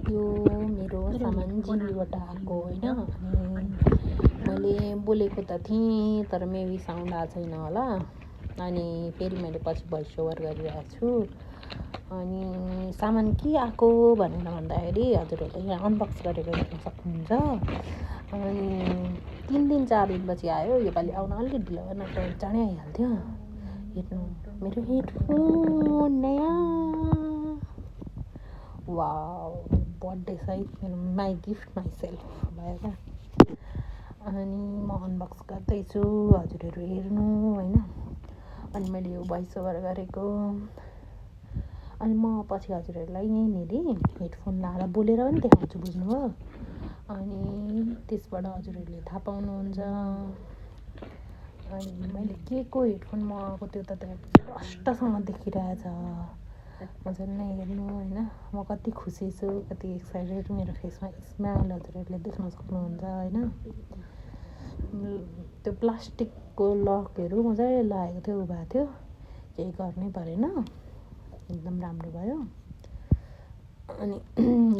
यो मेरो सामान जिबीबाट आएको होइन। अनि मैले बोलेको त थिएँ तर मेबी साउन्ड आएको छैन होला। अनि फेरि मैले पछि भोइस ओभर गरिरहेको छु। अनि सामान के आएको भनेर भन्दाखेरि हजुरहरूले यहाँ अनबक्स गरेर हेर्न सक्नुहुन्छ। अनि 3 दिन 4 दिनपछि आयो। योपालि आउन अलिकति ढिलो भयो, नत्र चाँडै आइहाल्थ्यो। हेर्नु मेरो हेडफोन नयाँ, वाउ, बर्थडे सहित मेरो माई गिफ्ट माइसेल्फ भयो क्या। अनि म अनबक्स गर्दैछु, हजुरहरू हेर्नु होइन। अनि मैले यो भोइस ओभर गरेको। अनि म पछि हजुरहरूलाई यहीँनिर हेडफोन लाएर बोलेर पनि देखाउँछु, बुझ्नुभयो। अनि त्यसबाट हजुरहरूले थाहा पाउनुहुन्छ। अनि मैले के को हेडफोन मगाएको त्यो त त्यहाँ स्पष्टसँग देखिरहेछ, मजाले नै हेर्नु होइन। म कति खुसी छु, कति एक्साइटेड, मेरो फेसमा स्माइल हजुरहरूले देख्न सक्नुहुन्छ होइन। त्यो प्लास्टिकको लकहरू मजाले लागेको थियो, उभा थियो, केही गर्नै परेन, एकदम राम्रो भयो। अनि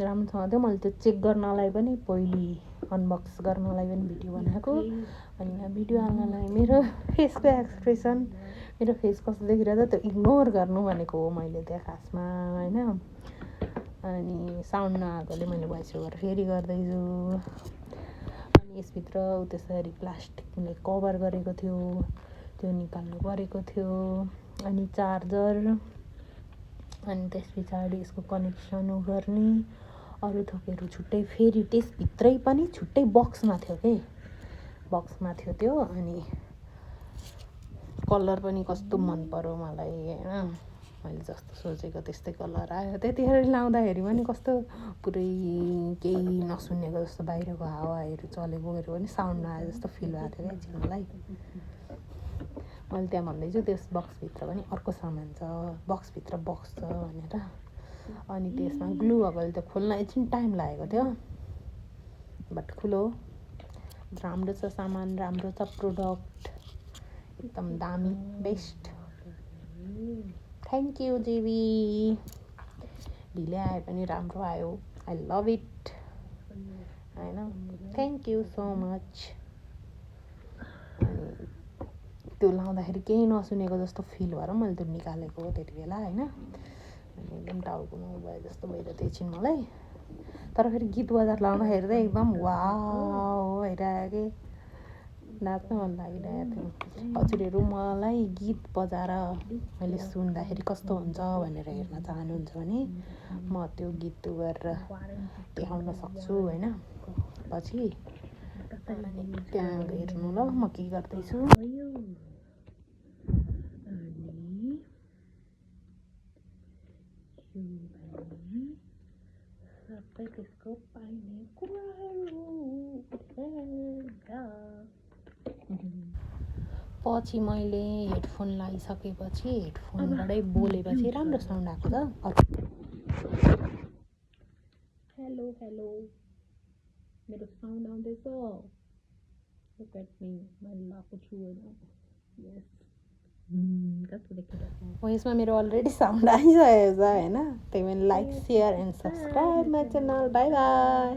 राम्रोसँग थियो। मैले त्यो चेक गर्नलाई पनि पहिले अनबक्स गर्नलाई पनि भिडियो बनाएको। अनि यहाँ भिडियो हाल्नलाई मेरो फेसको एक्सप्रेसन, मेरो फेस कस्तो देखिरहेछ त्यो इग्नोर गर्नु भनेको हो मैले त्यहाँ खासमा होइन। अनि साउन्ड नआएकोले मैले भोइस ओभर फेरि गर्दैछु। अनि यसभित्र त्यसरी प्लास्टिकले कभर गरेको थियो, त्यो निकाल्नु परेको थियो। अनि चार्जर, अनि त्यस पछाडि यसको कनेक्सन गर्ने अरू थोकहरू छुट्टै फेरि त्यसभित्रै पनि छुट्टै बक्समा थियो के, बक्समा थियो त्यो। अनि कलर पनि कस्तो मन पर्यो मलाई होइन। मैले जस्तो सोचेको त्यस्तै कलर आयो। त्यतिखेर लाउँदाखेरि पनि कस्तो पुरै केही नसुनेको जस्तो, बाहिरको हावाहरू चलेकोहरू पनि साउन्ड नआए जस्तो फिल भएको थियो क्या एकछिन मलाई। मैले त्यहाँ भन्दैछु त्यस बक्सभित्र पनि अर्को सामान छ, बक्सभित्र बक्स छ भनेर। अनि त्यसमा ग्लु भएकोले त्यो खोल्न एकछिन टाइम लागेको थियो, बट खुलो। राम्रो छ सामान, राम्रो छ प्रोडक्ट, एकदम दामी, बेस्ट। थ्याङ्क यू जिबी, ढिलै आए पनि राम्रो आयो। आई लभ इट होइन। Thank you so much. त्यो लाउँदाखेरि केही नसुनेको जस्तो फिल भएर मैले त्यो निकालेको हो त्यति बेला होइन। अनि एकदम टाउकोमा भयो जस्तो भइरहेको थियो एकछिन मलाई। तर फेरि गीत बजार लाउँदाखेरि त एकदम वाउ भइरहेको कि, नाच्न मन लागिरहेको थियो। हजुरहरू मलाई गीत बजाएर मैले सुन्दाखेरि कस्तो हुन्छ भनेर हेर्न चाहनुहुन्छ भने म त्यो गीत गरेर देखाउन सक्छु होइन पछि। अनि त्यहाँ हेर्नु ल म के गर्दैछु। सबै त्यसको पाइने कुराहरू पछि मैले हेडफोन लगाइसकेपछि, हेडफोनबाटै बोलेपछि राम्रो साउन्ड आएको छ। हेलो हेलो, मेरो साउन्ड आउँदैछ? लुक एट मी, मैले लगाएको छु होइन। यस, कस्तो देखिरहेको हो। यसमा मेरो अलरेडी साउन्ड आइसकेको छ होइन। त्यही भएर like, share and subscribe my channel. By by.